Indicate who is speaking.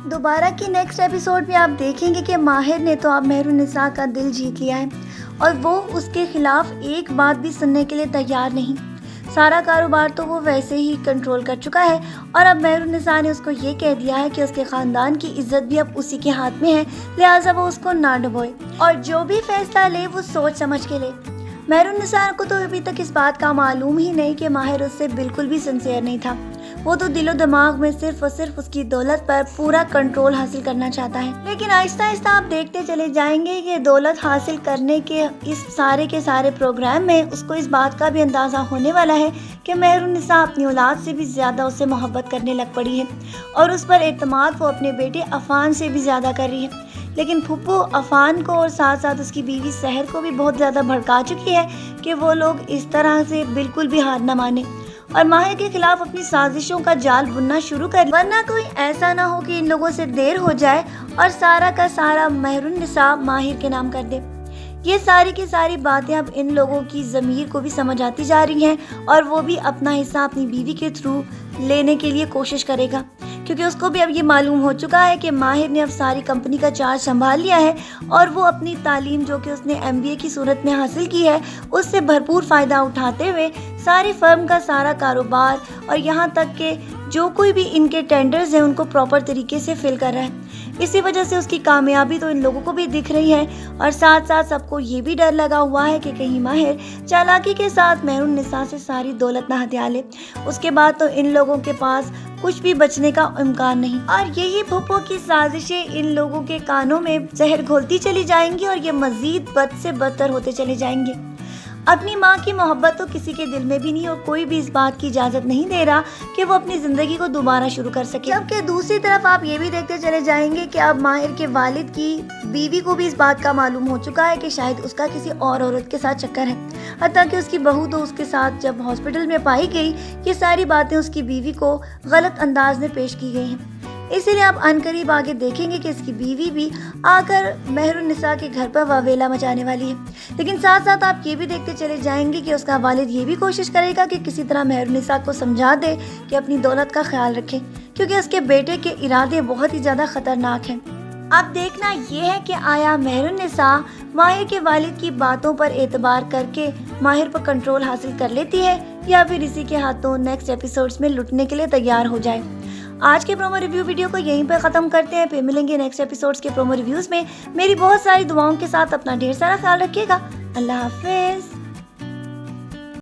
Speaker 1: दोबारा की next episode में आप देखेंगे कि माहिर ने तो अब मेहरुन्निसा का दिल जीत लिया है और वो उसके खिलाफ एक बात भी सुनने के लिए तैयार नहीं। सारा कारोबार तो वो वैसे ही कंट्रोल कर चुका है और अब मेहरुन्निसा ने उसको ये कह दिया है कि उसके ख़ानदान की इज्जत भी अब उसी के हाथ में है, लिहाजा वो उसको ना डुबोए और जो भी फैसला ले वो सोच समझ के ले। मेहरुन्निसा को तो अभी तक इस बात का मालूम ही नहीं कि माहिर उससे बिल्कुल भी सिंसियर नहीं था। वो तो दिलो दिमाग में सिर्फ और सिर्फ उसकी दौलत पर पूरा कंट्रोल हासिल करना चाहता है। लेकिन आहिस्ता आहिस्ता आप देखते चले जाएंगे कि दौलत हासिल करने के इस सारे के सारे प्रोग्राम में उसको इस बात का भी अंदाज़ा होने वाला है कि मेहरुन्निसा अपनी औलाद से भी ज़्यादा उससे मोहब्बत करने लग पड़ी है और उस पर एतमाद वो अपने बेटे अफान से भी ज़्यादा कर रही है। लेकिन फुप्पू अफान को और साथ साथ उसकी बीवी सहर को भी बहुत ज़्यादा भड़का चुकी है कि वो लोग इस तरह से बिल्कुल भी हार न माने और माहिर के खिलाफ अपनी साजिशों का जाल बुनना शुरू कर, वरना कोई ऐसा ना हो कि इन लोगों से देर हो जाए और सारा का सारा मेहरुन्निसा माहिर के नाम कर दे। ये सारी की सारी बातें अब इन लोगों की ज़मीर को भी समझ आती जा रही हैं और वो भी अपना हिस्सा अपनी बीवी के थ्रू लेने के लिए कोशिश करेगा, क्योंकि उसको भी अब ये मालूम हो चुका है कि माहिर ने अब सारी कंपनी का चार्ज संभाल लिया है और वो अपनी तालीम जो कि उसने MBA की सूरत में हासिल की है उससे भरपूर फ़ायदा उठाते हुए सारी फर्म का सारा कारोबार और यहाँ तक कि जो कोई भी इनके टेंडर्स हैं उनको प्रॉपर तरीके से फिल कर रहा है। इसी वजह से उसकी कामयाबी तो इन लोगों को भी दिख रही है और साथ साथ सबको ये भी डर लगा हुआ है कि कहीं माहिर चालाकी के साथ मेहरुन्निसा से सारी दौलत ना हथिया ले, उसके बाद तो इन लोगों के पास कुछ भी बचने का इम्कान नहीं। और यही फुप्पो की साजिशें इन लोगों के कानों में जहर घोलती चली जाएंगी और ये मजीद बद से बदतर होते चले जाएंगे। अपनी माँ की मोहब्बत तो किसी के दिल में भी नहीं और कोई भी इस बात की इजाज़त नहीं दे रहा कि वो अपनी ज़िंदगी को दोबारा शुरू कर सके। जबकि दूसरी तरफ आप ये भी देखते चले जाएंगे कि अब माहिर के वालिद की बीवी को भी इस बात का मालूम हो चुका है कि शायद उसका किसी और औरत के साथ चक्कर है। हत्ता कि उसकी बहू तो उसके साथ जब हॉस्पिटल में पाई गई, ये सारी बातें उसकी बीवी को गलत अंदाज में पेश की गई हैं। इसीलिए आप अनकरीब आगे देखेंगे कि इसकी बीवी भी आकर मेहरुन्निसा के घर पर वावेला मचाने वाली है। लेकिन साथ साथ आप ये भी देखते चले जाएंगे कि उसका वालिद ये भी कोशिश करेगा कि किसी तरह मेहरुन्निसा को समझा दे कि अपनी दौलत का ख्याल रखे, क्योंकि उसके बेटे के इरादे बहुत ही ज़्यादा ख़तरनाक हैं। अब देखना ये है कि आया मेहरुन्निसा माहिर के वालिद की बातों पर एतबार करके माहिर पर कंट्रोल हासिल कर लेती है या फिर इसी के हाथों नेक्स्ट एपिसोड्स में लुटने के लिए तैयार हो जाए। आज के प्रोमो रिव्यू वीडियो को यहीं पर ख़त्म करते हैं, फिर मिलेंगे नेक्स्ट एपिसोड्स के प्रोमो रिव्यूज़ में। मेरी बहुत सारी दुआओं के साथ अपना ढेर सारा ख्याल रखिएगा। अल्लाह हाफिज़।